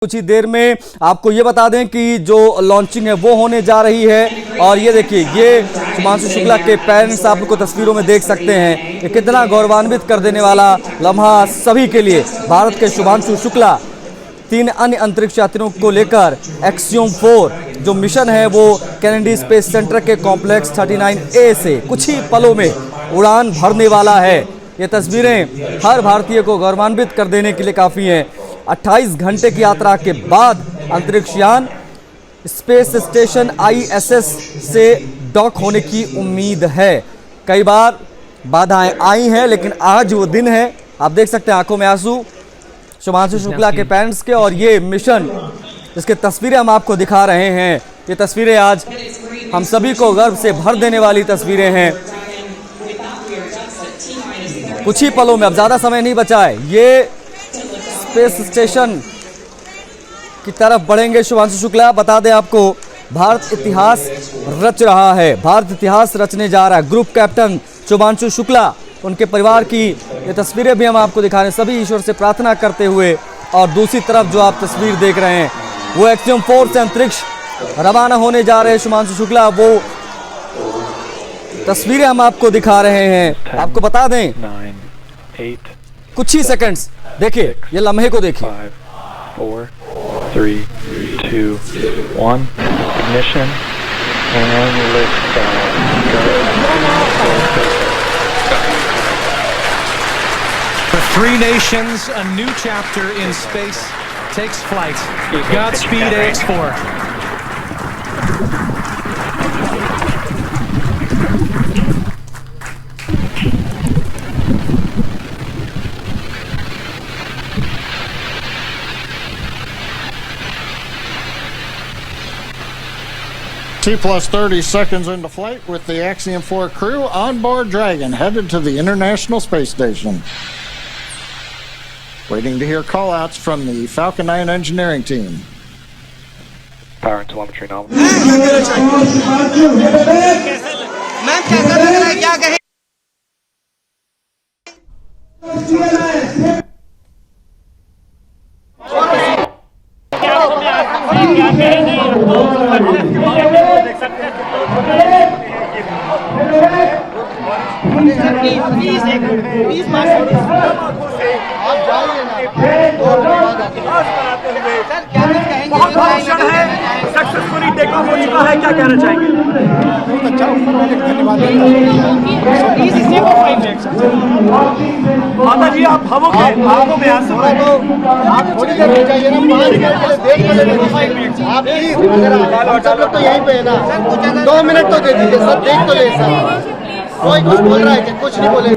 कुछ ही देर में आपको ये बता दें कि जो लॉन्चिंग है वो होने जा रही है। और ये देखिए, ये शुभांशु शुक्ला के पेरेंट्स आप लोग को तस्वीरों में देख सकते हैं। ये कितना गौरवान्वित कर देने वाला लम्हा सभी के लिए। भारत के शुभांशु शुक्ला 3 अन्य अंतरिक्ष यात्रियों को लेकर एक्सियोम 4 जो मिशन है वो कैनेडी स्पेस सेंटर के कॉम्प्लेक्स 39A से कुछ ही पलों में उड़ान भरने वाला है। ये तस्वीरें हर भारतीय को गौरवान्वित कर देने के लिए काफ़ी हैं। 28 घंटे की यात्रा के बाद अंतरिक्ष यान स्पेस स्टेशन ISS से डॉक होने की उम्मीद है। कई बार बाधाएं आई हैं, लेकिन आज वो दिन है। आप देख सकते हैं आंखों में आंसू शुभांशु शुक्ला के पेरेंट्स के। और ये मिशन, इसके तस्वीरें हम आपको दिखा रहे हैं। ये तस्वीरें आज हम सभी को गर्व से भर देने वाली तस्वीरें हैं। कुछ ही पलों में, अब ज़्यादा समय नहीं बचा है, ये स्पेस स्टेशन की तरफ बढ़ेंगे शुभांशु शुक्ला। बता दें आपको, भारत इतिहास रच रहा है, भारत इतिहास रचने जा रहा है। ग्रुप कैप्टन शुभांशु शुक्ला, उनके परिवार की ये तस्वीरें भी हम आपको दिखा रहे हैं, सभी ईश्वर से प्रार्थना करते हुए। और दूसरी तरफ जो आप तस्वीर देख रहे हैं वो एक्सियोम 4 से अंतरिक्ष रवाना होने जा रहे हैं शुभांशु शुक्ला। वो तस्वीरें हम आपको दिखा रहे हैं। आपको बता दें, 9, 8, कुछ ही सेकंड्स देखिए, ये लम्हे को देखिए। 5, 4, 3, 2, 1, ignition and lift For 3 nations, a new chapter in space takes flight. Godspeed AX4. T+30 seconds into flight with the Axiom 4 crew on board Dragon, headed to the International Space Station. Waiting to hear call-outs from the Falcon 9 engineering team. power and telemetry nominal. Ma'am कैसा लग रहा है, क्या कहें? Please एक minute, please आप जाइए ना। सर क्या कुछ कहेंगे? बहुत भाषण है, सक्सेसफुली टेक ऑफ हो चुका है, क्या कहना चाहेंगे? बहुत अच्छा, धन्यवाद। प्लीज इसे वो 5 मिनट्स। माता जी आप भावुक हैं, आंखों में आंसू हैं। आप थोड़ी देर रुक जाइए ना, 5 मिनट के लिए देख लीजिए। 5 मिनट आप प्लीज, सब लोग तो यहीं पे है ना। 2 मिनट तो दे दीजिए सर, देख तो ले सर। कोई कुछ बोल रहा है कि कुछ नहीं बोले।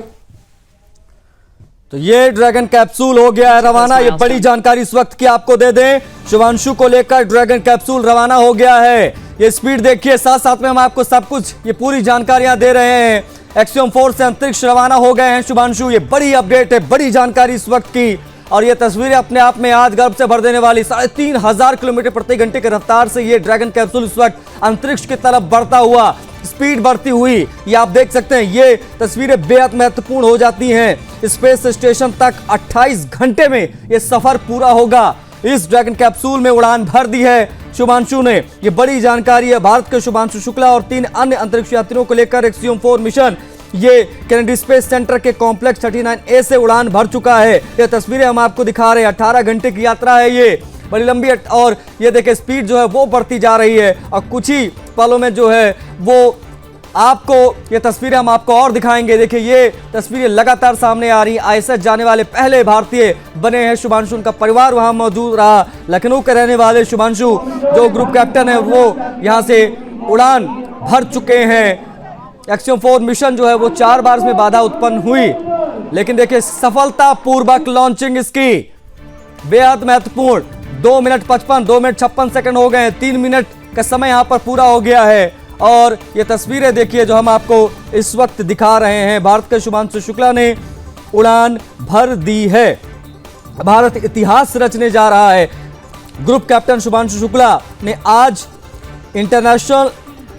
तो ये ड्रैगन कैप्सूल हो गया है रवाना। ये बड़ी जानकारी इस वक्त की आपको दे दें, शुभांशु को लेकर ड्रैगन कैप्सूल रवाना हो गया है। ये स्पीड देखिए, साथ साथ में हम आपको सब कुछ ये पूरी जानकारियां दे रहे हैं। एक्सियोम 4 से अंतरिक्ष रवाना हो गए हैं शुभांशु। ये बड़ी अपडेट है, बड़ी जानकारी इस वक्त की। और ये तस्वीरें अपने आप में आज गर्व से भर देने वाली। 3,500 किलोमीटर प्रति घंटे की रफ्तार से ये ड्रैगन कैप्सूल इस वक्त अंतरिक्ष की तरफ बढ़ता हुआ, स्पीड बढ़ती हुई, ये आप देख सकते हैं। ये तस्वीरें बेहद महत्वपूर्ण हो जाती हैं। स्पेस स्टेशन तक 28 घंटे में ये सफर पूरा होगा। इस ड्रैगन कैप्सूल में उड़ान भर दी है शुभांशु ने। ये बड़ी जानकारी है। भारत के शुभांशु शुक्ला और 3 अन्य अंतरिक्ष यात्रियों को लेकर एक्सियोम 4 मिशन ये कैनेडी स्पेस सेंटर के कॉम्प्लेक्स 39A से उड़ान भर चुका है। ये तस्वीरें हम आपको दिखा रहे हैं। 18 घंटे की यात्रा है, ये बड़ी लंबी। और ये देखिए, स्पीड जो है वो बढ़ती जा रही है। और कुछ ही पलों में जो है वो आपको ये तस्वीरें हम आपको और दिखाएंगे। देखिए, ये तस्वीरें लगातार सामने आ रही। ISS जाने वाले पहले भारतीय बने हैं शुभांशु। उनका परिवार वहां मौजूद रहा। लखनऊ के रहने वाले शुभांशु, जो ग्रुप कैप्टन है, वो यहां से उड़ान भर चुके हैं। एक्सियोम 4 मिशन जो है वो 4 बार इसमें बाधा उत्पन्न हुई, लेकिन देखिए सफलतापूर्वक लॉन्चिंग इसकी बेहद महत्वपूर्ण। 2 मिनट 55, 2 मिनट 56 सेकंड हो गए। 3 मिनट का समय यहां पर पूरा हो गया है। और ये तस्वीरें देखिए जो हम आपको इस वक्त दिखा रहे हैं। भारत के शुभांशु शुक्ला ने उड़ान भर दी है। भारत इतिहास रचने जा रहा है। ग्रुप कैप्टन शुभांशु शुक्ला ने आज इंटरनेशनल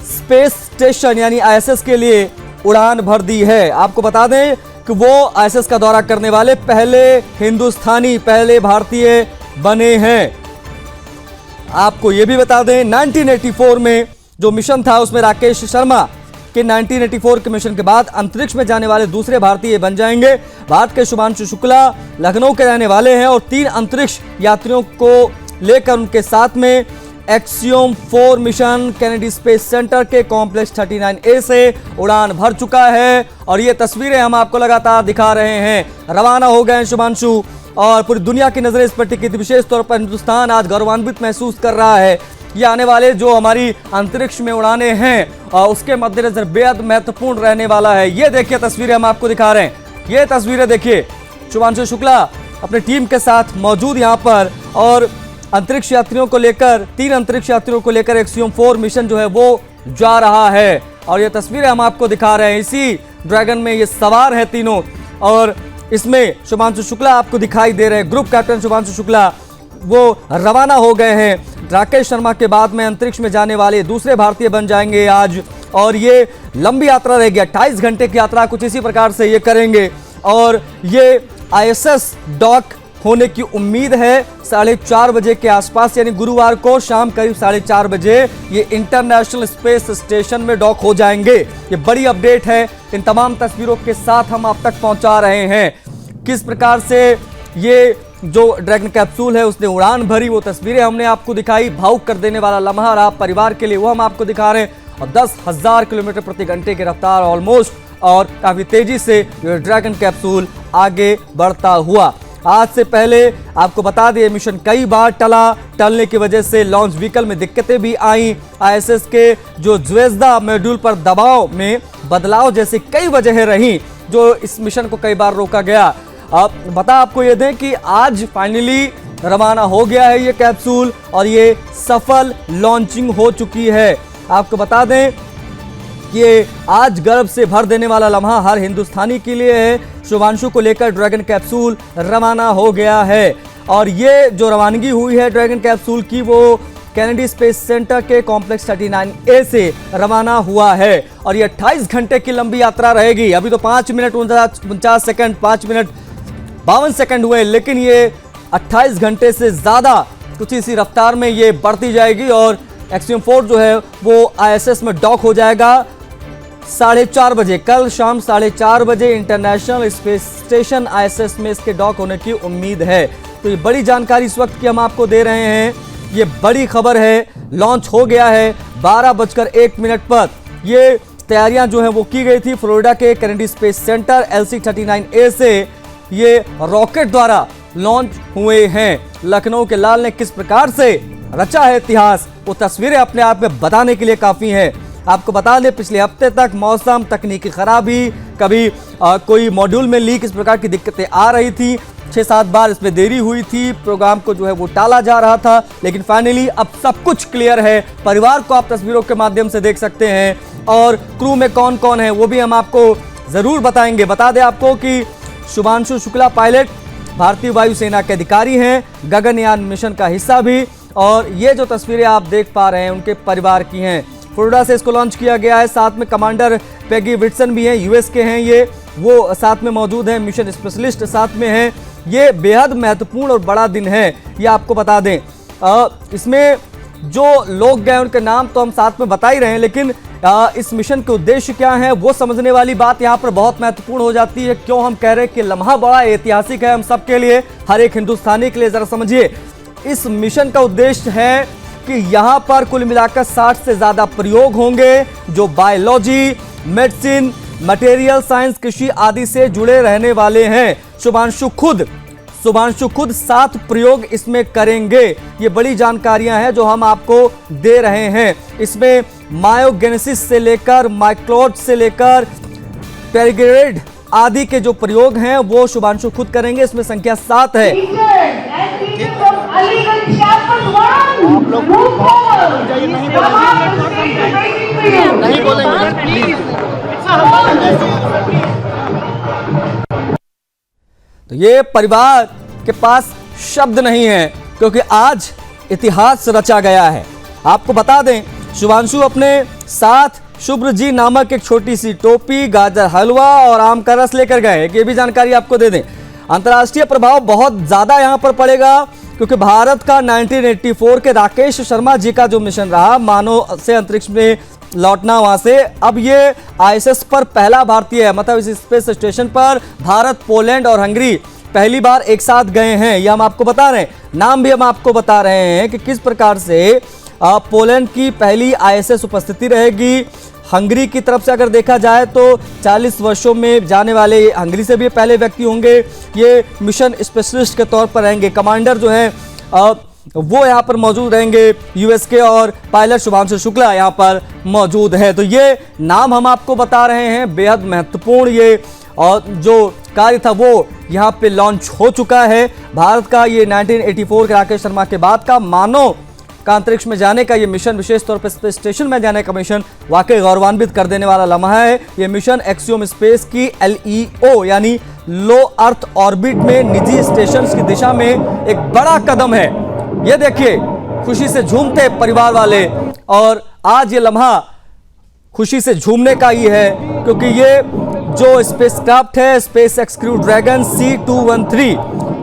स्पेस स्टेशन यानी ISS के लिए उड़ान भर दी है। आपको बता दें कि वो ISS का दौरा करने वाले पहले हिंदुस्तानी, पहले भारतीय बने हैं। आपको ये भी बता दें 1984 में जो मिशन था उसमें राकेश शर्मा के 1984 के मिशन के बाद अंतरिक्ष में जाने वाले दूसरे भारतीय बन जाएंगे। भारत के शुभांशु शुक्ला लखनऊ के रहने वाले हैं और 3 अंतरिक्ष यात्रियों को लेकर उनके साथ में axiom 4 mission Kennedy space centre के कॉम्प्लेक्स 39A से उड़ान भर चुका है और ये तस्वीरें हम आपको लगातार दिखा रहे हैं। रवाना हो गए हैं शुभांशु और पूरी दुनिया की नजरें इस पर टिकी थी। विशेष तौर पर हिंदुस्तान आज गौरवान्वित महसूस कर रहा है। ये आने वाले जो हमारी अंतरिक्ष में उड़ाने हैं उसके मद्देनजर बेहद महत्वपूर्ण रहने वाला है। ये देखिए तस्वीरें हम आपको दिखा रहे हैं। ये तस्वीरें देखिए, शुभांशु शुक्ला अपने टीम के साथ मौजूद यहाँ पर और अंतरिक्ष यात्रियों को लेकर 3 अंतरिक्ष यात्रियों को लेकर एक्सियोम 4 मिशन जो है वो जा रहा है और ये तस्वीरें हम आपको दिखा रहे हैं। इसी ड्रैगन में ये सवार है तीनों और इसमें शुभांशु शुक्ला आपको दिखाई दे रहे हैं। ग्रुप कैप्टन शुभांशु शुक्ला वो रवाना हो गए हैं। राकेश शर्मा के बाद में अंतरिक्ष में जाने वाले दूसरे भारतीय बन जाएंगे आज और ये लंबी यात्रा रहेगी। 28 घंटे की यात्रा कुछ इसी प्रकार से ये करेंगे और ये ISS डॉक होने की उम्मीद है 4:30 बजे के आसपास, यानी गुरुवार को शाम करीब 4:30 बजे ये इंटरनेशनल स्पेस स्टेशन में डॉक हो जाएंगे। ये बड़ी अपडेट है। इन तमाम तस्वीरों के साथ हम आप तक पहुंचा रहे हैं किस प्रकार से ये जो ड्रैगन कैप्सूल है उसने उड़ान भरी। वो तस्वीरें हमने आपको दिखाई, भावुक कर देने वाला लम्हा रहा परिवार के लिए, वो हम आपको दिखा रहे हैं। और 10,000 किलोमीटर प्रति घंटे की रफ्तार ऑलमोस्ट और काफी तेजी से ये ड्रैगन कैप्सूल आगे बढ़ता हुआ। आज से पहले आपको बता दें मिशन कई बार टलने की वजह से लॉन्च व्हीकल में दिक्कतें भी आई। ISS के जो ज्वेजदा मॉड्यूल पर दबाव में बदलाव जैसी कई वजहें रहीं जो इस मिशन को कई बार रोका गया। अब बता आपको ये दें कि आज फाइनली रवाना हो गया है ये कैप्सूल और ये सफल लॉन्चिंग हो चुकी है। आपको बता दें कि आज गर्व से भर देने वाला लम्हा हर हिंदुस्तानी के लिए है। शुभांशु को लेकर ड्रैगन कैप्सूल रवाना हो गया है और ये जो रवानगी हुई है ड्रैगन कैप्सूल की वो कैनेडी स्पेस सेंटर के कॉम्प्लेक्स 39A से रवाना हुआ है और ये 28 घंटे की लंबी यात्रा रहेगी। अभी तो 5 मिनट 49 सेकंड 5 मिनट 52 सेकंड हुए, लेकिन ये 28 घंटे से ज़्यादा कुछ इसी रफ्तार में ये बढ़ती जाएगी और एक्सियोम 4 जो है वो ISS में डॉक हो जाएगा 4:30 बजे। कल शाम 4:30 बजे इंटरनेशनल स्पेस स्टेशन ISS में इसके डॉक होने की उम्मीद है। तो ये बड़ी जानकारी इस वक्त की हम आपको दे रहे हैं। ये बड़ी खबर है, लॉन्च हो गया है 12:01 पर। ये तैयारियां जो है वो की गई थी फ्लोरिडा के कैनेडी स्पेस सेंटर LC-39A से। ये रॉकेट द्वारा लॉन्च हुए हैं। लखनऊ के लाल ने किस प्रकार से रचा है इतिहास, वो तस्वीरें अपने आप में बताने के लिए काफ़ी हैं। आपको बता दें पिछले हफ्ते तक मौसम, तकनीकी खराबी, कभी कोई मॉड्यूल में लीक, इस प्रकार की दिक्कतें आ रही थी। 6-7 बार इसमें देरी हुई थी, प्रोग्राम को जो है वो टाला जा रहा था, लेकिन फाइनली अब सब कुछ क्लियर है। परिवार को आप तस्वीरों के माध्यम से देख सकते हैं और क्रू में कौन कौन है वो भी हम आपको ज़रूर बताएंगे। बता दें आपको कि शुभांशु शुक्ला पायलट भारतीय वायुसेना के अधिकारी हैं, गगनयान मिशन का हिस्सा भी, और ये जो तस्वीरें आप देख पा रहे हैं उनके परिवार की हैं। फ्लोरिडा से इसको लॉन्च किया गया है। साथ में कमांडर पेगी विटसन भी हैं, US के हैं ये, वो साथ में मौजूद हैं। मिशन स्पेशलिस्ट साथ में हैं। ये बेहद महत्वपूर्ण और बड़ा दिन है, ये आपको बता दें। इसमें जो लोग गए उनके नाम तो हम साथ में बता ही रहे हैं, लेकिन इस मिशन के उद्देश्य क्या है वो समझने वाली बात यहाँ पर बहुत महत्वपूर्ण हो जाती है। क्यों हम कह रहे हैं कि लम्हा बड़ा ऐतिहासिक है हम सब के लिए, हर एक हिंदुस्तानी के लिए। जरा समझिए, इस मिशन का उद्देश्य है कि यहाँ पर कुल मिलाकर 60 से ज़्यादा प्रयोग होंगे जो बायोलॉजी, मेडिसिन, मटेरियल साइंस, कृषि आदि से जुड़े रहने वाले हैं। शुभांशु खुद 7 प्रयोग इसमें करेंगे। ये बड़ी जानकारियां हैं जो हम आपको दे रहे हैं। इसमें मायोगेनेसिस से लेकर माइक्रोड से लेकर पेरिग्रेड आदि के जो प्रयोग हैं वो शुभांशु खुद करेंगे। इसमें संख्या 7 है। आप लोग नहीं बोलेंगे। तो ये परिवार के पास शब्द नहीं है क्योंकि आज इतिहास रचा गया है। आपको बता दें शुभांशु अपने साथ शुभ्र जी नामक एक छोटी सी टोपी, गाजर हलवा और आम का रस लेकर गए। ये भी जानकारी आपको दे दें। अंतर्राष्ट्रीय प्रभाव बहुत ज़्यादा यहाँ पर पड़ेगा क्योंकि भारत का 1984 के राकेश शर्मा जी का जो मिशन रहा मानव से अंतरिक्ष में लौटना, वहां से अब ये आईएसएस पर पहला भारतीय है, मतलब इस स्पेस स्टेशन पर भारत, पोलैंड और हंगरी पहली बार एक साथ गए हैं। ये हम आपको बता रहे हैं, नाम भी हम आपको बता रहे हैं कि किस प्रकार से पोलैंड की पहली आईएसएस उपस्थिति रहेगी। हंगरी की तरफ से अगर देखा जाए तो 40 वर्षों में जाने वाले हंगरी से भी पहले व्यक्ति होंगे। ये मिशन स्पेशलिस्ट के तौर पर रहेंगे। कमांडर जो है वो यहाँ पर मौजूद रहेंगे यूएस के, और पायलट शुभांशु शुक्ला यहाँ पर मौजूद है। तो ये नाम हम आपको बता रहे हैं, बेहद महत्वपूर्ण ये और जो कार्य था वो यहाँ पे लॉन्च हो चुका है। भारत का ये 1984 के राकेश शर्मा के बाद का मानव का अंतरिक्ष में जाने का ये मिशन, विशेष तौर पर स्पेस स्टेशन में जाने का मिशन वाकई गौरवान्वित कर देने वाला लम्हा है। ये मिशन एक्सियोम स्पेस की LEO यानी लो अर्थ ऑर्बिट में निजी स्टेशन की दिशा में एक बड़ा कदम है। ये देखिए, खुशी से झूमते परिवार वाले, और आज ये लम्हा खुशी से झूमने का ही है, क्योंकि ये जो स्पेसक्राफ्ट है space x crew dragon C213,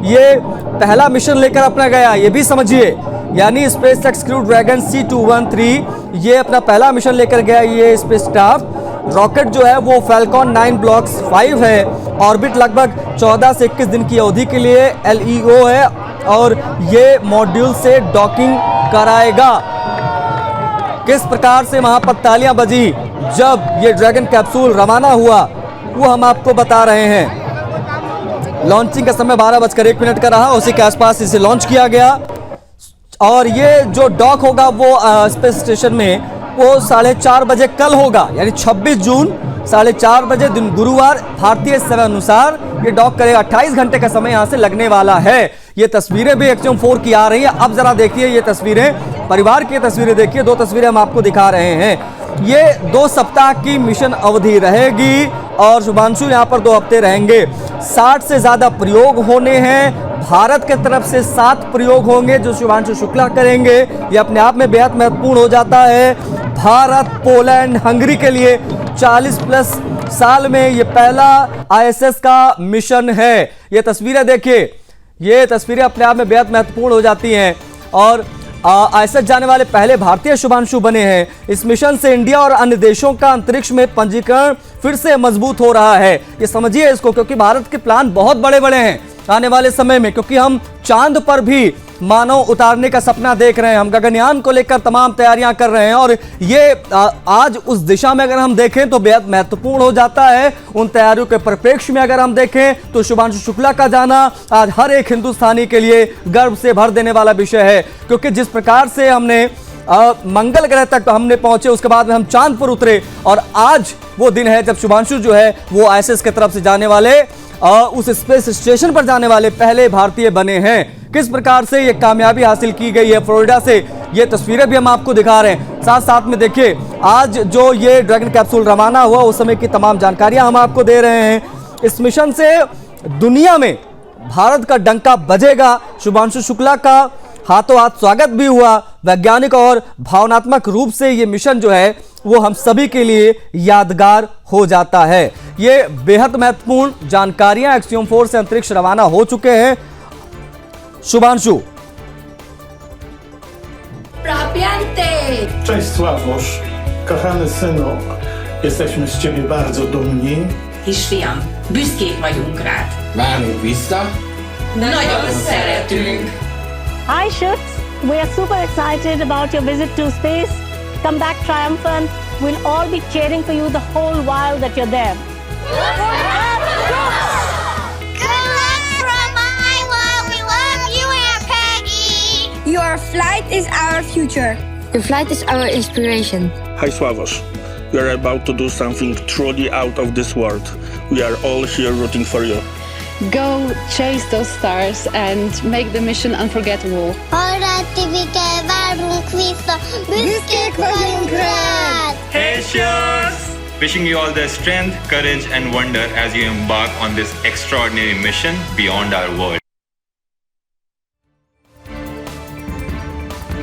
ये पहला मिशन लेकर अपना गया, ये भी समझिए। यानी space x crew dragon C213 ये अपना पहला मिशन लेकर गया। ये स्पेसक्राफ्ट रॉकेट जो है वो फैल्कॉन 9 ब्लॉक्स 5 है। ऑर्बिट लगभग 14 से 21 दिन की अवधि के लिए LEO है, और ये मॉड्यूल से डॉकिंग कराएगा। किस प्रकार से वहां पर तालियां बजी जब ये ड्रैगन कैप्सूल रवाना हुआ, वो हम आपको बता रहे हैं। लॉन्चिंग का समय 12:01 का रहा, उसी के आसपास इसे लॉन्च किया गया। और ये जो डॉक होगा वो स्पेस स्टेशन में वो 4:30 बजे कल होगा, यानी 26 जून 4:30 बजे दिन गुरुवार भारतीय समय अनुसार ये डॉक करेगा। 28 घंटे का समय यहाँ से लगने वाला है। ये तस्वीरें भी एक्सियोम 4 की आ रही है। अब जरा देखिए ये तस्वीरें, परिवार की तस्वीरें देखिए। 2 तस्वीरें हम आपको दिखा रहे हैं। ये 2 सप्ताह की मिशन अवधि रहेगी और शुभांशु यहाँ पर 2 हफ्ते रहेंगे। 60 से ज्यादा प्रयोग होने हैं। भारत के तरफ से 7 प्रयोग होंगे जो शुभांशु शुक्ला करेंगे। ये अपने आप में बेहद महत्वपूर्ण हो जाता है। भारत, पोलैंड, हंगरी के लिए 40+ साल में ये पहला आईएसएस का मिशन है। ये तस्वीरें देखिए, ये तस्वीरें अपने आप में बेहद महत्वपूर्ण हो जाती हैं। और आईएसएस जाने वाले पहले भारतीय शुभांशु बने हैं। इस मिशन से इंडिया और अन्य देशों का अंतरिक्ष में पंजीकरण फिर से मजबूत हो रहा है। ये समझिए इसको, क्योंकि भारत के प्लान बहुत बड़े बड़े हैं आने वाले समय में, क्योंकि हम चांद पर भी मानव उतारने का सपना देख रहे हैं। हम गगनयान को लेकर तमाम तैयारियां कर रहे हैं, और ये आज उस दिशा में अगर हम देखें तो बेहद महत्वपूर्ण हो जाता है। उन तैयारियों के परिप्रेक्ष्य में अगर हम देखें तो शुभांशु शुक्ला का जाना आज हर एक हिंदुस्तानी के लिए गर्व से भर देने वाला विषय है। क्योंकि जिस प्रकार से हमने मंगल ग्रह तक हमने पहुंचे, उसके बाद में हम चांद पर उतरे, और आज वो दिन है जब शुभांशु जो है वो आईएसएस की तरफ से जाने वाले उस स्पेस स्टेशन पर जाने वाले पहले भारतीय बने हैं। किस प्रकार से ये कामयाबी हासिल की गई है फ्लोरिडा से, ये तस्वीरें भी हम आपको दिखा रहे हैं। साथ साथ में देखिए, आज जो ये ड्रैगन कैप्सूल रवाना हुआ उस समय की तमाम जानकारियां हम आपको दे रहे हैं। इस मिशन से दुनिया में भारत का डंका बजेगा। शुभांशु शुक्ला का हाथों हाथ स्वागत भी हुआ। वैज्ञानिक और भावनात्मक रूप से ये मिशन जो है वो हम सभी के लिए यादगार हो जाता है। ये बेहद महत्वपूर्ण जानकारियां एक्सियोम 4 से अंतरिक्ष रवाना हो चुके हैं। Shubhanshu. Cześć Sławosz, kochany synu, jesteśmy z ciebie bardzo dumni. Kisfiam, büszkék vagyunk rád. Várunk vissza. Nagyon szeretünk. Hi Shoots, we are super excited about your visit to space. Come back triumphant. We'll all be cheering for you the whole while that you're there. Good luck from Iowa. We love you, Aunt Peggy. Your flight is our future. Your flight is our inspiration. Hi Sławos, we are about to do something truly out of this world. We are all here rooting for you. Go chase those stars and make the mission unforgettable. Hey Shoots! Wishing you all the strength, courage and wonder as you embark on this extraordinary mission beyond our world.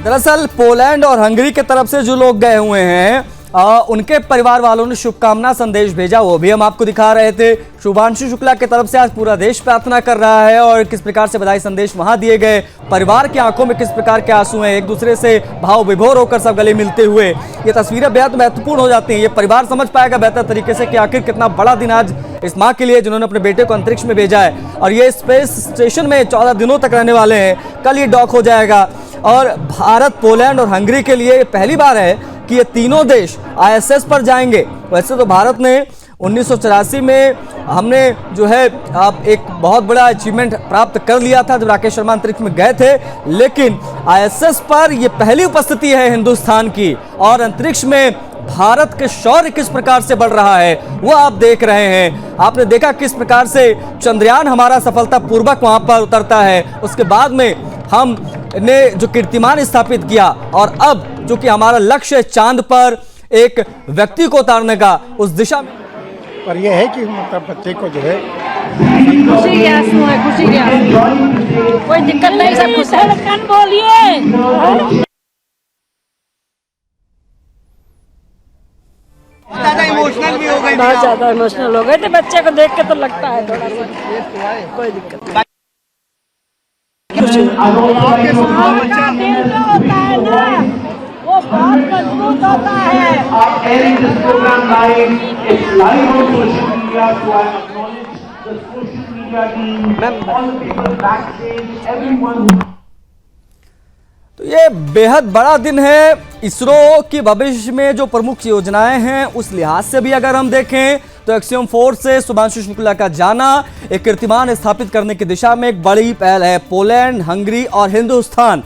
दरअसल Poland और Hungary के तरफ से जो लोग गए हुए हैं उनके परिवार वालों ने शुभकामना संदेश भेजा, वो भी हम आपको दिखा रहे थे। शुभांशु शुक्ला की तरफ से आज पूरा देश प्रार्थना कर रहा है और किस प्रकार से बधाई संदेश वहां दिए गए, परिवार की आंखों में किस प्रकार के आंसू हैं, एक दूसरे से भाव विभोर होकर सब गले मिलते हुए, ये तस्वीरें बेहद महत्वपूर्ण हो जाती हैं। ये परिवार समझ पाएगा बेहतर तरीके से कि आखिर कितना बड़ा दिन आज इस माँ के लिए जिन्होंने अपने बेटे को अंतरिक्ष में भेजा है और ये स्पेस स्टेशन में 14 दिनों तक रहने वाले हैं। कल ये डॉक हो जाएगा और भारत, पोलैंड और हंगरी के लिए पहली बार है कि ये तीनों देश ISS पर जाएंगे। वैसे तो भारत ने 1984 में हमने जो है एक बहुत बड़ा अचीवमेंट प्राप्त कर लिया था जब राकेश शर्मा अंतरिक्ष में गए थे, लेकिन ISS पर ये पहली उपस्थिति है हिंदुस्तान की और अंतरिक्ष में भारत के शौर्य किस प्रकार से बढ़ रहा है वो आप देख रहे हैं। आपने देखा किस प्रकार से चंद्रयान हमारा सफलतापूर्वक वहां पर उतरता है, उसके बाद में हमने जो कीर्तिमान स्थापित किया और अब जो कि हमारा लक्ष्य है चांद पर एक व्यक्ति को उतारने का, उस दिशा में। पर यह है कि मतलब बच्चे को जो है खुशी के आंसू है, खुशी के आंसू, कोई दिक्कत नहीं, सब खुश है। बोलिए ज्यादा इमोशनल भी हो गए, बहुत ज्यादा इमोशनल हो गए थे, बच्चे को देख के तो लगता है थोड़ा सा, कोई दिक्कत नहीं। वो बहुत मजबूत होता है। तो ये बेहद बड़ा दिन है इसरो की भविष्य में जो प्रमुख योजनाएं हैं उस लिहाज से भी अगर हम देखें तो एक्सियम 4 से शुभांशु शुक्ला का जाना एक कीर्तिमान स्थापित करने की दिशा में एक बड़ी पहल है। पोलैंड, हंगरी और हिंदुस्तान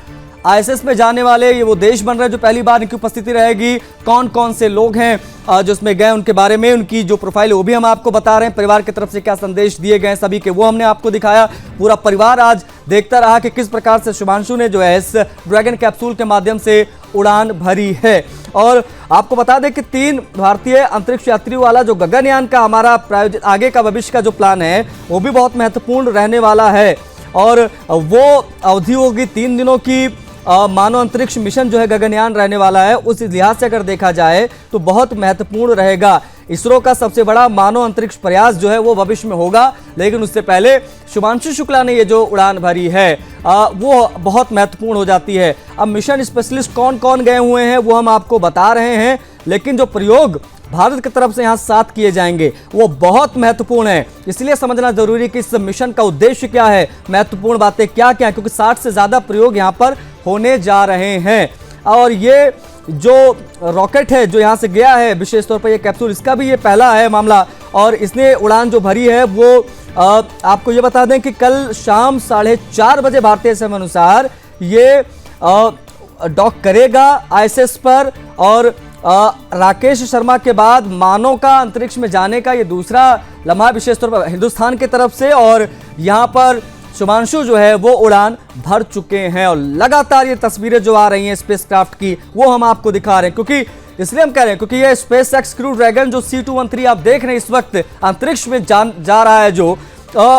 ISS में जाने वाले ये वो देश बन रहे हैं जो पहली बार इनकी उपस्थिति रहेगी। कौन कौन से लोग हैं जो इसमें गए उनके बारे में, उनकी जो प्रोफाइल है वो भी हम आपको बता रहे हैं। परिवार की तरफ से क्या संदेश दिए गए सभी के वो हमने आपको दिखाया। पूरा परिवार आज देखता रहा कि किस प्रकार से शुभांशु ने जो है इस ड्रैगन कैप्सूल के माध्यम से उड़ान भरी है। और आपको बता दें कि 3 भारतीय अंतरिक्ष यात्रियों वाला जो गगनयान का हमारा प्रायोजित आगे का भविष्य का जो प्लान है वो भी बहुत महत्वपूर्ण रहने वाला है और वो अवधि होगी 3 दिनों की। मानव अंतरिक्ष मिशन जो है गगनयान रहने वाला है, उस लिहाज से अगर देखा जाए तो बहुत महत्वपूर्ण रहेगा। इसरो का सबसे बड़ा मानव अंतरिक्ष प्रयास जो है वो भविष्य में होगा, लेकिन उससे पहले शुभांशु शुक्ला ने ये जो उड़ान भरी है वो बहुत महत्वपूर्ण हो जाती है। अब मिशन स्पेशलिस्ट कौन कौन गए हुए हैं वो हम आपको बता रहे हैं, लेकिन जो प्रयोग भारत की तरफ से यहाँ 7 किए जाएंगे वो बहुत महत्वपूर्ण है। इसलिए समझना जरूरी है कि इस मिशन का उद्देश्य क्या है, महत्वपूर्ण बातें क्या क्या है, क्योंकि 60 से ज्यादा प्रयोग यहाँ पर होने जा रहे हैं। और ये जो रॉकेट है जो यहाँ से गया है विशेष तौर पर ये कैप्सूल, इसका भी ये पहला है मामला और इसने उड़ान जो भरी है वो आपको ये बता दें कि कल शाम 4:30 बजे भारतीय समय अनुसार ये डॉक करेगा ISS पर। और राकेश शर्मा के बाद मानव का अंतरिक्ष में जाने का ये दूसरा लम्हा विशेष तौर पर हिंदुस्तान की तरफ से, और यहाँ पर शुभांशु जो है वो उड़ान भर चुके हैं और लगातार ये तस्वीरें जो आ रही हैं स्पेसक्राफ्ट की वो हम आपको दिखा रहे हैं, क्योंकि इसलिए हम कह रहे हैं क्योंकि ये SpaceX क्रू ड्रैगन जो C213 आप देख रहे हैं इस वक्त अंतरिक्ष में जा रहा है जो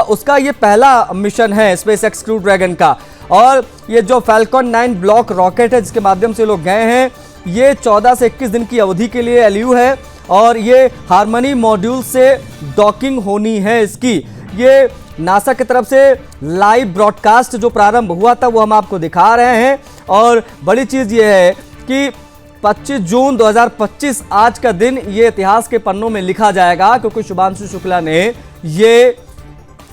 उसका ये पहला मिशन है SpaceX क्रू ड्रैगन का। और ये जो Falcon 9 ब्लॉक रॉकेट है जिसके माध्यम से लोग गए हैं, ये 14 से 21 दिन की अवधि के लिए LU है और ये हार्मनी मॉड्यूल से डॉकिंग होनी है इसकी। ये नासा की तरफ से लाइव ब्रॉडकास्ट जो प्रारंभ हुआ था वो हम आपको दिखा रहे हैं। और बड़ी चीज़ ये है कि 25 जून 2025 आज का दिन ये इतिहास के पन्नों में लिखा जाएगा, क्योंकि शुभांशु शुक्ला ने ये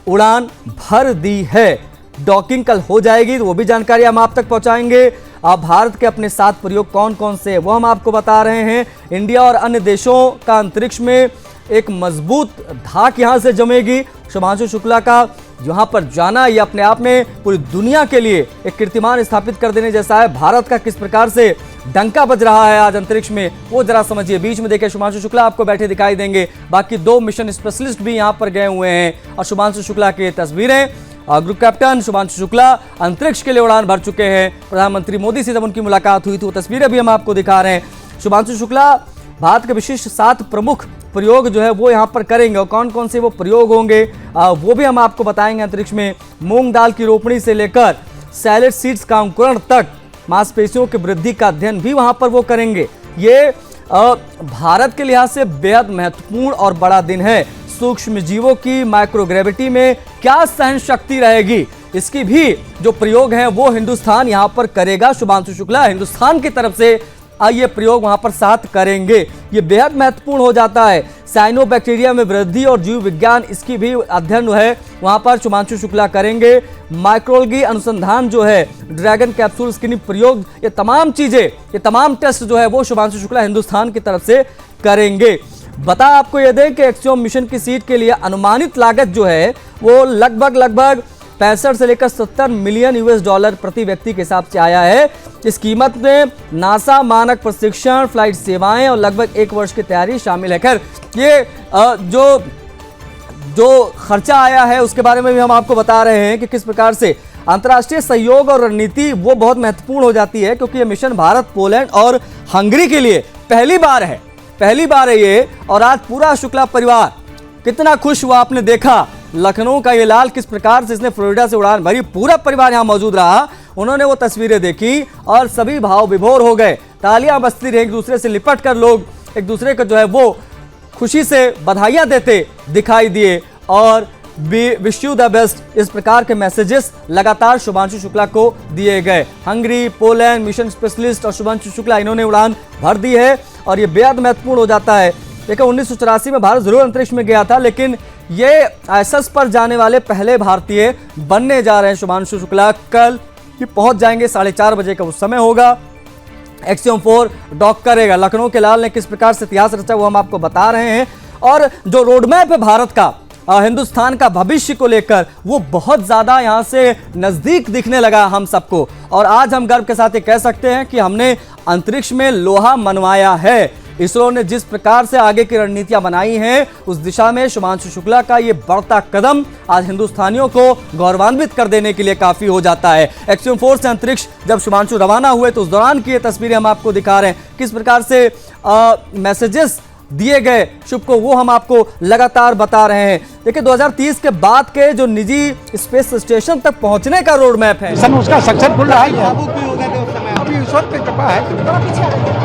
उड़ान भर दी है। डॉकिंग कल हो जाएगी तो वो भी जानकारी हम आप तक पहुंचाएंगे। अब भारत के अपने 7 प्रयोग कौन कौन से वो हम आपको बता रहे हैं। इंडिया और अन्य देशों का अंतरिक्ष में एक मजबूत धाक यहां से जमेगी। शुभांशु शुक्ला का यहाँ पर जाना ये अपने आप में पूरी दुनिया के लिए एक कीर्तिमान स्थापित कर देने जैसा है। भारत का किस प्रकार से डंका बज रहा है आज अंतरिक्ष में वो जरा समझिए। बीच में देखिए शुभांशु शुक्ला आपको बैठे दिखाई देंगे, बाकी 2 मिशन स्पेशलिस्ट भी यहाँ पर गए हुए हैं और शुभांशु शुक्ला की तस्वीरें। ग्रुप कैप्टन शुभांशु शुक्ला अंतरिक्ष के लिए उड़ान भर चुके हैं। प्रधानमंत्री मोदी से जब उनकी मुलाकात हुई थी वो तस्वीरें भी हम आपको दिखा रहे हैं। शुभांशु शुक्ला भारत के विशिष्ट 7 प्रमुख प्रयोग जो है वो यहाँ पर करेंगे और कौन कौन से वो प्रयोग होंगे वो भी हम आपको बताएंगे। अंतरिक्ष में मूंग दाल की रोपणी से लेकर सैलेड सीड्स का अंकुरण तक मांसपेशियों की वृद्धि का अध्ययन भी वहाँ पर वो करेंगे। ये भारत के लिहाज से बेहद महत्वपूर्ण और बड़ा दिन है। सूक्ष्म जीवों की माइक्रोग्रेविटी में क्या सहन शक्ति रहेगी, इसकी भी जो प्रयोग है वो हिंदुस्तान यहां पर करेगा। शुभांशु शुक्ला हिंदुस्तान की तरफ से ये प्रयोग वहां पर साथ करेंगे। ये बेहद महत्वपूर्ण हो जाता है। साइनोबैक्टीरिया में वृद्धि और जीव विज्ञान, इसकी भी अध्ययन है वहां पर शुभांशु शुक्ला करेंगे। माइक्रोलॉजी अनुसंधान जो है, ड्रैगन कैप्सूल स्क्रीनिंग प्रयोग, ये तमाम चीजें, ये तमाम टेस्ट जो है वो शुभांशु शुक्ला हिंदुस्तान की तरफ से करेंगे। बता आपको ये दें कि एक्सियोम मिशन की सीट के लिए अनुमानित लागत जो है वो लगभग 65 से लेकर 70 मिलियन US$ प्रति व्यक्ति के हिसाब से आया है। इस कीमत में नासा मानक प्रशिक्षण, फ्लाइट सेवाएं और लगभग 1 वर्ष की तैयारी शामिल है। खैर ये जो खर्चा आया है उसके बारे में भी हम आपको बता रहे हैं कि किस प्रकार से अंतर्राष्ट्रीय सहयोग और रणनीति वो बहुत महत्वपूर्ण हो जाती है, क्योंकि ये मिशन भारत, पोलैंड और हंगरी के लिए पहली बार है ये। और आज पूरा शुक्ला परिवार कितना खुश हुआ, आपने देखा लखनऊ का ये लाल किस प्रकार से इसने फ्लोरिडा से उड़ान भरी, पूरा परिवार यहाँ मौजूद रहा। उन्होंने वो तस्वीरें देखी और सभी भाव विभोर हो गए, तालियां बजती रही, एक दूसरे से लिपट कर लोग एक दूसरे को जो है वो खुशी से बधाइयां देते दिखाई दिए और विश यू द बेस्ट, इस प्रकार के मैसेजेस लगातार शुभांशु शुक्ला को दिए गए। हंगरी, पोलैंड, मिशन स्पेशलिस्ट और शुभांशु शुक्ला, इन्होंने उड़ान भर दी है और ये बेहद महत्वपूर्ण हो जाता है। देखिए 1984 में भारत जरूर अंतरिक्ष में गया था, लेकिन ये ISS पर जाने वाले पहले भारतीय बनने जा रहे हैं शुभांशु शुक्ला। कल ये पहुंच जाएंगे, 4:30 बजे का उस समय होगा। एक्सियोम 4 डॉक करेगा। लखनऊ के लाल ने किस प्रकार से इतिहास रचा वो हम आपको बता रहे हैं। और जो रोडमैप है भारत का, हिंदुस्तान का भविष्य को लेकर, वो बहुत ज्यादा यहां से नजदीक दिखने लगा हम सबको। और आज हम गर्व के साथ ये कह सकते हैं कि हमने अंतरिक्ष में लोहा मनवाया है। इसरो ने जिस प्रकार से आगे की रणनीतियां बनाई हैं, उस दिशा में शुभांशु शुक्ला का ये बढ़ता कदम आज हिंदुस्तानियों को गौरवान्वित कर देने के लिए काफी हो जाता है। एक्सियोम 4 से अंतरिक्ष जब शुभांशु रवाना हुए तो उस दौरान की ये तस्वीरें हम आपको दिखा रहे हैं, किस प्रकार से मैसेजेस दिए गए शुभ को, वो हम आपको लगातार बता रहे हैं। देखिए 2030 के बाद के जो निजी स्पेस स्टेशन तक पहुंचने का रोड मैप है, उसका सक्सेसफुल रहा है। अभी उस वक्त पे है।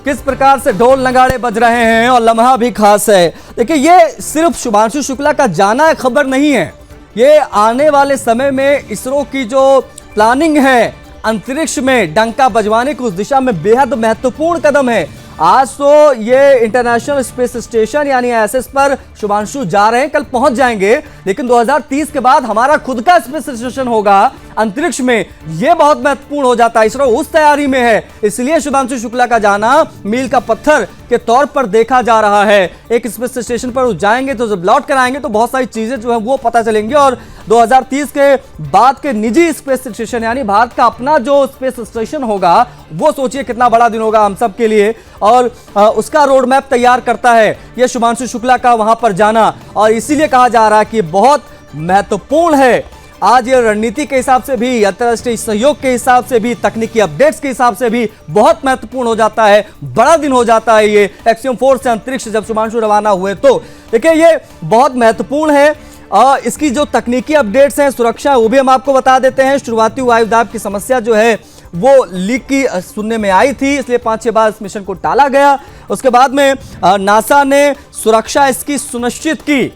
किस प्रकार से ढोल नगाड़े बज रहे हैं और लम्हा भी खास है। देखिए ये सिर्फ शुभांशु शुक्ला का जाना खबर नहीं है, ये आने वाले समय में इसरो की जो प्लानिंग है अंतरिक्ष में डंका बजवाने की, उस दिशा में बेहद महत्वपूर्ण कदम है। आज तो ये इंटरनेशनल स्पेस स्टेशन यानी ISS पर शुभांशु जा रहे हैं, कल पहुंच जाएंगे, लेकिन 2030 के बाद हमारा खुद का स्पेस स्टेशन होगा अंतरिक्ष में। यह बहुत महत्वपूर्ण हो जाता है। इसरो उस तैयारी में है, इसलिए शुभांशु शुक्ला का जाना मील का पत्थर के तौर पर देखा जा रहा है। एक स्पेस स्टेशन पर जाएंगे तो जब लौट कर आएंगे तो बहुत सारी चीजें जो है वो पता चलेंगी। और 2030 के बाद के निजी स्पेस स्टेशन यानी भारत का अपना जो स्पेस स्टेशन होगा, वो सोचिए कितना बड़ा दिन होगा हम सब के लिए। और उसका रोड मैप तैयार करता है यह शुभांशु शुक्ला का वहां पर जाना, और इसीलिए कहा जा रहा है कि बहुत महत्वपूर्ण है। आज ये रणनीति के हिसाब से भी, अंतर्राष्ट्रीय सहयोग के हिसाब से भी, तकनीकी अपडेट्स के हिसाब से भी बहुत महत्वपूर्ण हो जाता है, बड़ा दिन हो जाता है ये। एक्सियोम 4 से अंतरिक्ष जब शुभांशु रवाना हुए तो देखिए ये बहुत महत्वपूर्ण है। इसकी जो तकनीकी अपडेट्स हैं, सुरक्षा, वो भी हम आपको बता देते हैं। शुरुआती वायुदाब की समस्या जो है वो लीक की सुनने में आई थी, इसलिए 5-6 बार इस मिशन को टाला गया। उसके बाद में नासा ने सुरक्षा इसकी सुनिश्चित की।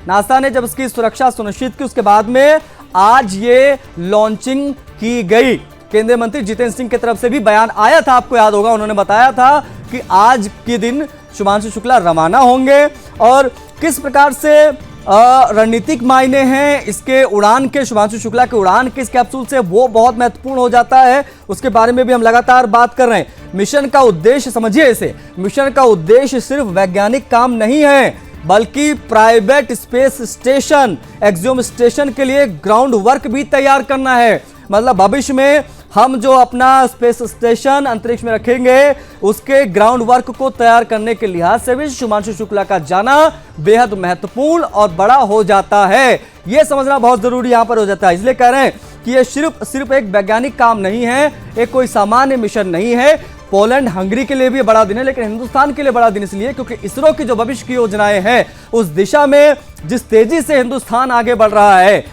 नासा ने जब इसकी सुरक्षा सुनिश्चित की, उसके बाद में आज ये लॉन्चिंग की गई। केंद्रीय मंत्री जितेंद्र सिंह की तरफ से भी बयान आया था, आपको याद होगा, उन्होंने बताया था कि आज के दिन शुभांशु शुक्ला रवाना होंगे। और किस प्रकार से रणनीतिक मायने हैं इसके उड़ान के, शुभांशु शुक्ला के उड़ान के इस कैप्सूल से, वो बहुत महत्वपूर्ण हो जाता है। उसके बारे में भी हम लगातार बात कर रहे हैं। मिशन का उद्देश्य समझिए इसे, मिशन का उद्देश्य सिर्फ वैज्ञानिक काम नहीं है, बल्कि private space station, axiom station के लिए ग्राउंड वर्क भी तैयार करना है। मतलब भविष्य में हम जो अपना स्पेस स्टेशन अंतरिक्ष में रखेंगे, उसके ग्राउंड वर्क को तैयार करने के लिहाज से भी शुभांशु शुक्ला का जाना बेहद महत्वपूर्ण और बड़ा हो जाता है। यह समझना बहुत जरूरी यहां पर हो जाता है। इसलिए कह रहे हैं कि यह सिर्फ एक वैज्ञानिक काम नहीं है, एक कोई सामान्य मिशन नहीं है। पोलैंड, हंगरी के लिए भी बड़ा दिन है, लेकिन हिंदुस्तान के लिए बड़ा दिन इसलिए क्योंकि इसरो की जो भविष्य की योजनाएं हैं, उस दिशा में जिस तेजी से हिंदुस्तान आगे बढ़ रहा है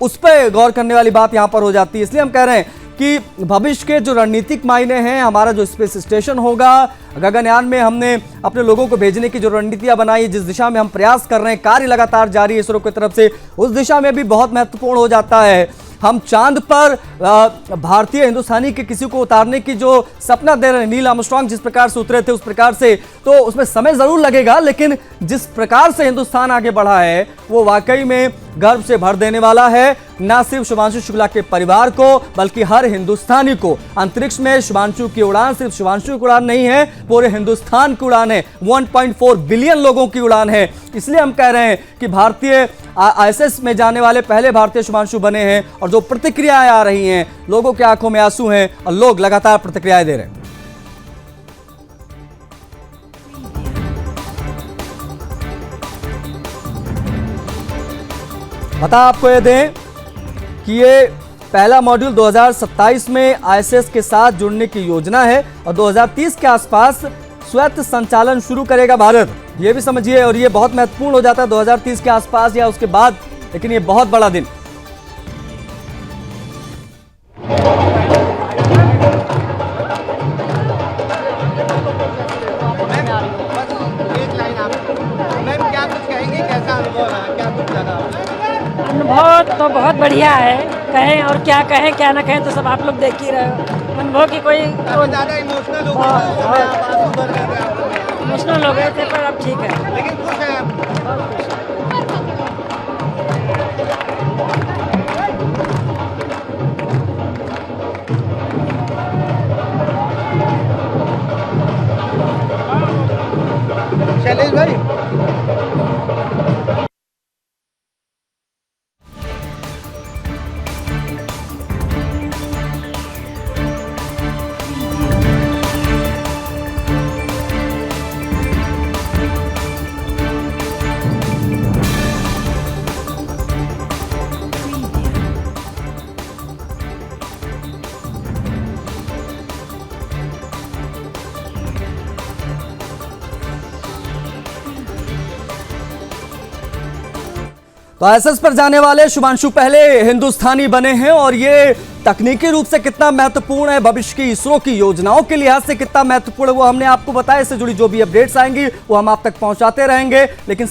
उस पर गौर करने वाली बात यहां पर हो जाती है। इसलिए हम कह रहे हैं कि भविष्य के जो रणनीतिक मायने हैं, हमारा जो स्पेस स्टेशन होगा, गगनयान में हमने अपने लोगों को भेजने की जो रणनीतियां बनाई, जिस दिशा में हम प्रयास कर रहे हैं, कार्य लगातार जारी है इसरो की तरफ से, उस दिशा में भी बहुत महत्वपूर्ण हो जाता है। हम चांद पर भारतीय हिंदुस्तानी के किसी को उतारने की जो सपना दे रहे हैं, नील आर्मस्ट्रांग जिस प्रकार से उतरे थे उस प्रकार से, तो उसमें समय जरूर लगेगा, लेकिन जिस प्रकार से हिंदुस्तान आगे बढ़ा है वो वाकई में गर्व से भर देने वाला है, ना सिर्फ शुभांशु शुक्ला के परिवार को बल्कि हर हिंदुस्तानी को। अंतरिक्ष में शुभांशु की उड़ान सिर्फ शुभांशु की उड़ान नहीं है, पूरे हिंदुस्तान की उड़ान है, 1.4 बिलियन लोगों की उड़ान है। इसलिए हम कह रहे हैं कि भारतीय ISS में जाने वाले पहले भारतीय शुभांशु बने हैं, और जो प्रतिक्रियाएं आ रही हैं, लोगों की आंखों में आंसू हैं और लोग लगातार प्रतिक्रियाएं दे रहे हैं। बता आपको ये दें कि ये पहला मॉड्यूल 2027 में ISS के साथ जुड़ने की योजना है और 2030 के आसपास स्वायत्त संचालन शुरू करेगा भारत। ये भी समझिए, और ये बहुत महत्वपूर्ण हो जाता है 2030 के आसपास या उसके बाद, लेकिन ये बहुत बड़ा दिन। मैम क्या कुछ कहेंगे, कैसा अनुभव रहा, क्या कुछ लगा? अनुभव तो बहुत बढ़िया है, कहें और क्या कहें क्या ना कहें तो सब आप लोग देख ही रहे हो। अनुभव की कोई ज़्यादा इमोशनल हो गए, इमोशनल हो गए थे, पर अब ठीक है, लेकिन खुश हैं आप? शैलेश भाई, तो ISS पर जाने वाले शुभांशु पहले हिंदुस्तानी बने हैं, और ये तकनीकी रूप से कितना महत्वपूर्ण है, भविष्य की इसरो की योजनाओं के लिहाज से कितना महत्वपूर्ण है, वो हमने आपको बताया। इससे जुड़ी जो भी अपडेट्स आएंगी वो हम आप तक पहुंचाते रहेंगे, लेकिन